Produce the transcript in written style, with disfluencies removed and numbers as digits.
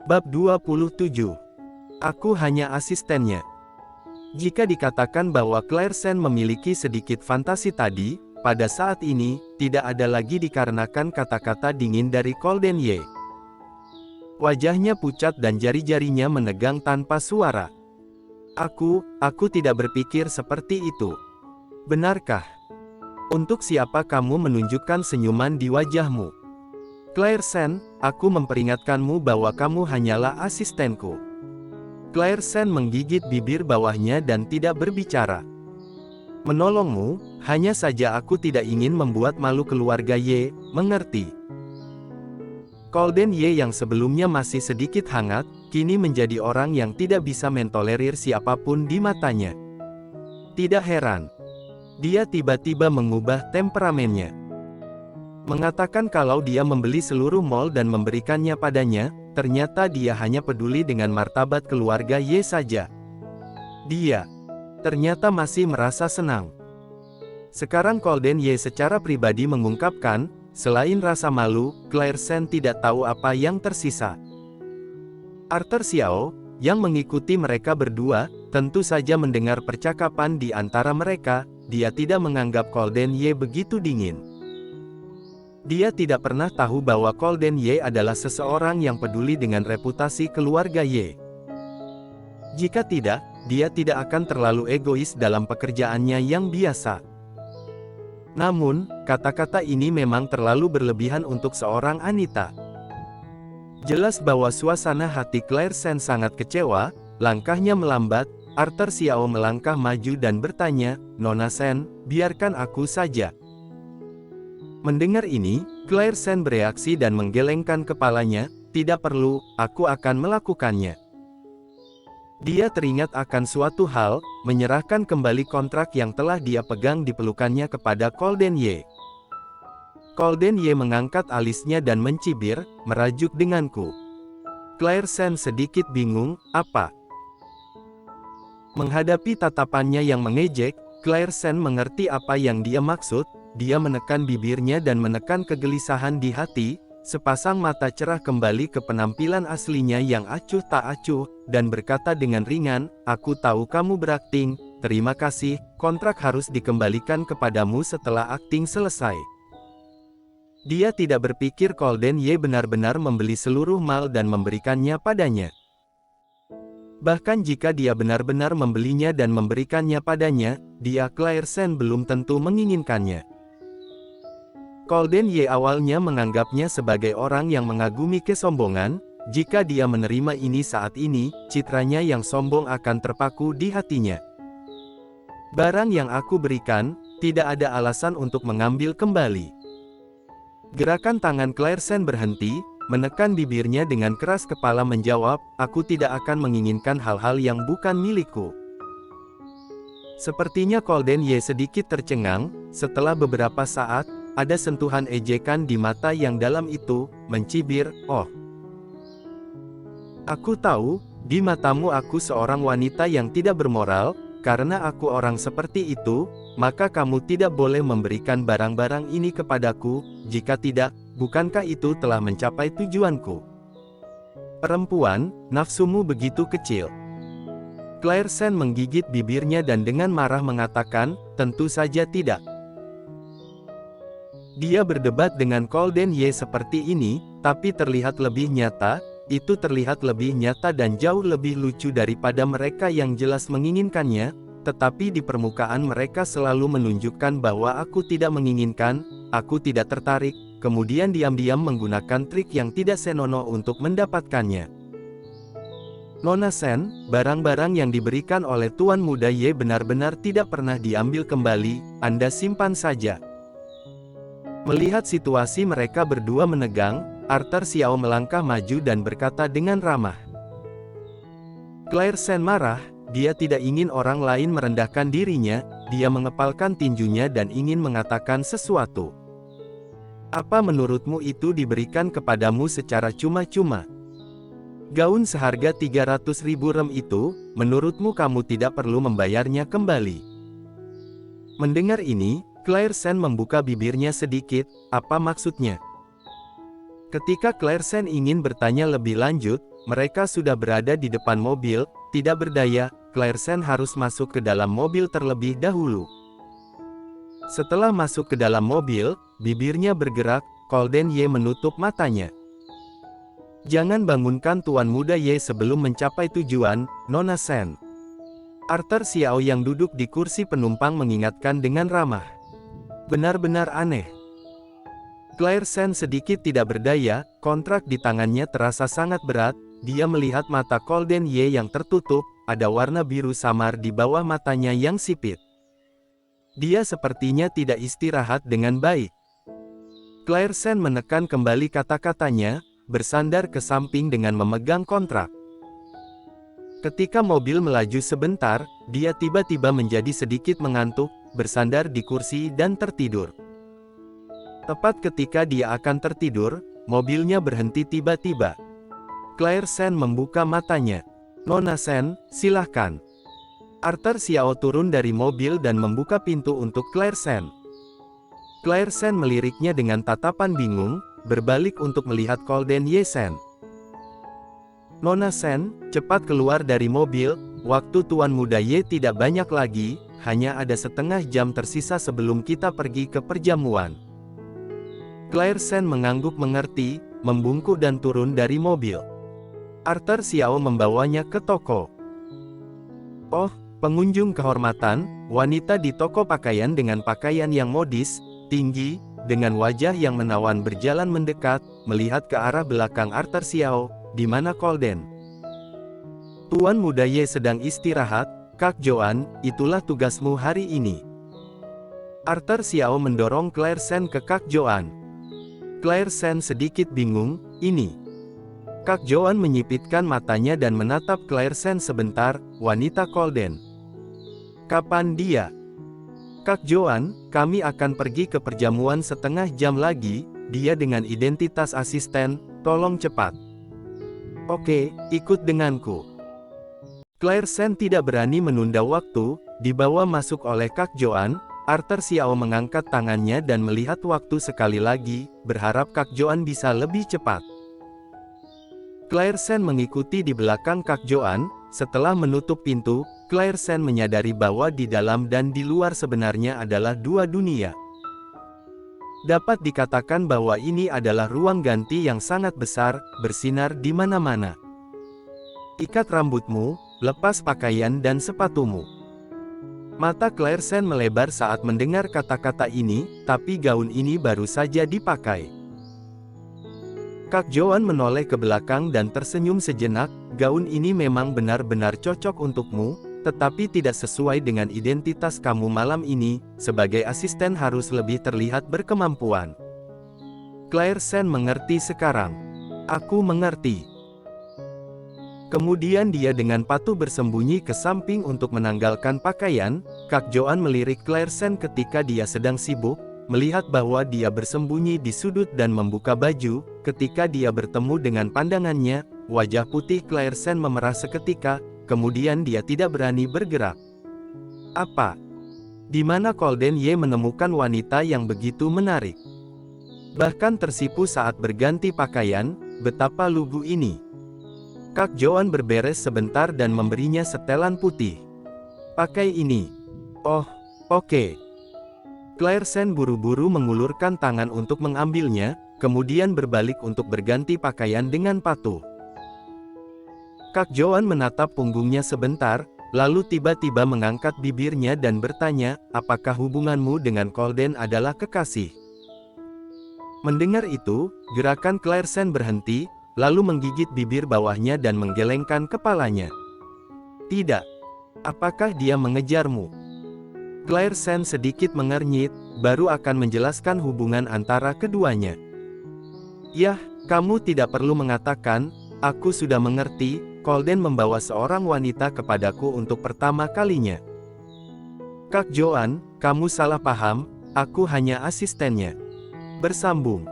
Bab 27. Aku hanya asistennya. Jika dikatakan bahwa Claire memiliki sedikit fantasi tadi, pada saat ini, tidak ada lagi dikarenakan kata-kata dingin dari Colden Ye. Wajahnya pucat dan jari-jarinya menegang tanpa suara. Aku tidak berpikir seperti itu. Benarkah? Untuk siapa kamu menunjukkan senyuman di wajahmu? Claire, aku memperingatkanmu bahwa kamu hanyalah asistenku. Claire menggigit bibir bawahnya dan tidak berbicara. Menolongmu, hanya saja aku tidak ingin membuat malu keluarga Ye, mengerti? Colden Ye yang sebelumnya masih sedikit hangat, kini menjadi orang yang tidak bisa mentolerir siapapun di matanya. Tidak heran. Dia tiba-tiba mengubah temperamennya. Mengatakan kalau dia membeli seluruh mall dan memberikannya padanya, ternyata dia hanya peduli dengan martabat keluarga Ye saja. Dia ternyata masih merasa senang. Sekarang Colden Ye secara pribadi mengungkapkan, selain rasa malu, Claire tidak tahu apa yang tersisa. Arthur Xiao, yang mengikuti mereka berdua, tentu saja mendengar percakapan di antara mereka, dia tidak menganggap Colden Ye begitu dingin. Dia tidak pernah tahu bahwa Colden Ye adalah seseorang yang peduli dengan reputasi keluarga Ye. Jika tidak, dia tidak akan terlalu egois dalam pekerjaannya yang biasa. Namun, kata-kata ini memang terlalu berlebihan untuk seorang Anita. Jelas bahwa suasana hati Claire sangat kecewa, langkahnya melambat, Arthur Xiao melangkah maju dan bertanya, "Nona Sen, biarkan aku saja." Mendengar ini, Claire bereaksi dan menggelengkan kepalanya, "Tidak perlu, aku akan melakukannya." Dia teringat akan suatu hal, menyerahkan kembali kontrak yang telah dia pegang di pelukannya kepada Colden Ye. Colden Ye mengangkat alisnya dan mencibir, "Merajuk denganku." Claire sedikit bingung, "Apa?" Menghadapi tatapannya yang mengejek, Claire mengerti apa yang dia maksud. Dia menekan bibirnya dan menekan kegelisahan di hati, sepasang mata cerah kembali ke penampilan aslinya yang acuh tak acuh, dan berkata dengan ringan, "Aku tahu kamu berakting, terima kasih, kontrak harus dikembalikan kepadamu setelah akting selesai." Dia tidak berpikir Colden Ye benar-benar membeli seluruh mall dan memberikannya padanya. Bahkan jika dia benar-benar membelinya dan memberikannya padanya, dia Claire belum tentu menginginkannya. Colden Ye awalnya menganggapnya sebagai orang yang mengagumi kesombongan. Jika dia menerima ini saat ini, citranya yang sombong akan terpaku di hatinya. "Barang yang aku berikan, tidak ada alasan untuk mengambil kembali." Gerakan tangan Claire berhenti, menekan bibirnya dengan keras kepala menjawab, "Aku tidak akan menginginkan hal-hal yang bukan milikku." Sepertinya Colden Ye sedikit tercengang. Setelah beberapa saat, ada sentuhan ejekan di mata yang dalam itu, mencibir, "Oh, aku tahu, di matamu aku seorang wanita yang tidak bermoral, karena aku orang seperti itu, maka kamu tidak boleh memberikan barang-barang ini kepadaku, jika tidak, bukankah itu telah mencapai tujuanku? Perempuan, nafsumu begitu kecil." Claire menggigit bibirnya dan dengan marah mengatakan, "Tentu saja tidak." Dia berdebat dengan Colden Ye seperti ini, tapi terlihat lebih nyata, itu terlihat lebih nyata dan jauh lebih lucu daripada mereka yang jelas menginginkannya, tetapi di permukaan mereka selalu menunjukkan bahwa aku tidak menginginkan, aku tidak tertarik, kemudian diam-diam menggunakan trik yang tidak senonoh untuk mendapatkannya. "Nona barang-barang yang diberikan oleh Tuan Muda Ye benar-benar tidak pernah diambil kembali, Anda simpan saja." Melihat situasi mereka berdua menegang, Arthur Xiao melangkah maju dan berkata dengan ramah. Claire marah, dia tidak ingin orang lain merendahkan dirinya, dia mengepalkan tinjunya dan ingin mengatakan sesuatu. "Apa menurutmu itu diberikan kepadamu secara cuma-cuma? Gaun seharga 300.000 rem itu, menurutmu kamu tidak perlu membayarnya kembali?" Mendengar ini, Claire membuka bibirnya sedikit, "Apa maksudnya?" Ketika Claire Sen ingin bertanya lebih lanjut, mereka sudah berada di depan mobil. Tidak berdaya, Claire Sen harus masuk ke dalam mobil terlebih dahulu. Setelah masuk ke dalam mobil, bibirnya bergerak. Golden Ye menutup matanya. "Jangan bangunkan Tuan Muda Ye sebelum mencapai tujuan, Nona Sen." Arthur Xiao yang duduk di kursi penumpang mengingatkan dengan ramah. Benar-benar aneh. Claire Sen sedikit tidak berdaya, kontrak di tangannya terasa sangat berat. Dia melihat mata Golden Ye yang tertutup, ada warna biru samar di bawah matanya yang sipit. Dia sepertinya tidak istirahat dengan baik. Claire Sen menekan kembali kata-katanya, bersandar ke samping dengan memegang kontrak. Ketika mobil melaju sebentar, dia tiba-tiba menjadi sedikit mengantuk, bersandar di kursi dan tertidur. Tepat ketika dia akan tertidur, mobilnya berhenti tiba-tiba. Claire Sen membuka matanya. "Nona Sen, silahkan." Arthur Xiao turun dari mobil dan membuka pintu untuk Claire Sen. Claire Sen meliriknya dengan tatapan bingung, berbalik untuk melihat Golden Ye Sen. "Nona Sen, cepat keluar dari mobil, waktu Tuan Muda Ye tidak banyak lagi, hanya ada setengah jam tersisa sebelum kita pergi ke perjamuan." Claire Sen mengangguk mengerti, membungkuk dan turun dari mobil. Arthur Xiao membawanya ke toko. "Oh, pengunjung kehormatan," wanita di toko pakaian dengan pakaian yang modis, tinggi, dengan wajah yang menawan berjalan mendekat, melihat ke arah belakang Arthur Xiao, "Di mana Golden?" "Tuan Muda Ye sedang istirahat, Kak Joan, itulah tugasmu hari ini." Arthur Xiao mendorong Claire Sen ke Kak Joan. Claire Sen sedikit bingung, "Ini?" Kak Joan menyipitkan matanya dan menatap Claire Sen sebentar. "Wanita Golden. Kapan dia?" "Kak Joan, kami akan pergi ke perjamuan setengah jam lagi, dia dengan identitas asisten, tolong cepat." "Oke, ikut denganku." Claire Sen tidak berani menunda waktu, dibawa masuk oleh Kak Joan. Arthur Xiao mengangkat tangannya dan melihat waktu sekali lagi, berharap Kak Joan bisa lebih cepat. Claire Sen mengikuti di belakang Kak Joan. Setelah menutup pintu, Claire Sen menyadari bahwa di dalam dan di luar sebenarnya adalah dua dunia. Dapat dikatakan bahwa ini adalah ruang ganti yang sangat besar, bersinar di mana-mana. "Ikat rambutmu, lepas pakaian dan sepatumu." Mata Claire Sen melebar saat mendengar kata-kata ini, tapi gaun ini baru saja dipakai. Kak Joan menoleh ke belakang dan tersenyum sejenak. "Gaun ini memang benar-benar cocok untukmu, tetapi tidak sesuai dengan identitas kamu malam ini, sebagai asisten harus lebih terlihat berkemampuan." Claire Sen mengerti sekarang. "Aku mengerti." Kemudian dia dengan patuh bersembunyi ke samping untuk menanggalkan pakaian. Kak Joan melirik Claire Sen ketika dia sedang sibuk, melihat bahwa dia bersembunyi di sudut dan membuka baju. Ketika dia bertemu dengan pandangannya, wajah putih Claire Sen memerah seketika, kemudian dia tidak berani bergerak. "Apa? Di mana Golden Ye menemukan wanita yang begitu menarik? Bahkan tersipu saat berganti pakaian, betapa lugu ini." Kak Joan berberes sebentar dan memberinya setelan putih. "Pakai ini." "Oh, oke." Claire Sen buru-buru mengulurkan tangan untuk mengambilnya, kemudian berbalik untuk berganti pakaian dengan patuh. Kak Joan menatap punggungnya sebentar, lalu tiba-tiba mengangkat bibirnya dan bertanya, "Apakah hubunganmu dengan Golden adalah kekasih?" Mendengar itu, gerakan Claire Sen berhenti, lalu menggigit bibir bawahnya dan menggelengkan kepalanya. "Tidak. Apakah dia mengejarmu?" Claire Sen sedikit mengernyit, baru akan menjelaskan hubungan antara keduanya. "Yah, kamu tidak perlu mengatakan, aku sudah mengerti, Golden membawa seorang wanita kepadaku untuk pertama kalinya." "Kak Joan, kamu salah paham, aku hanya asistennya." Bersambung.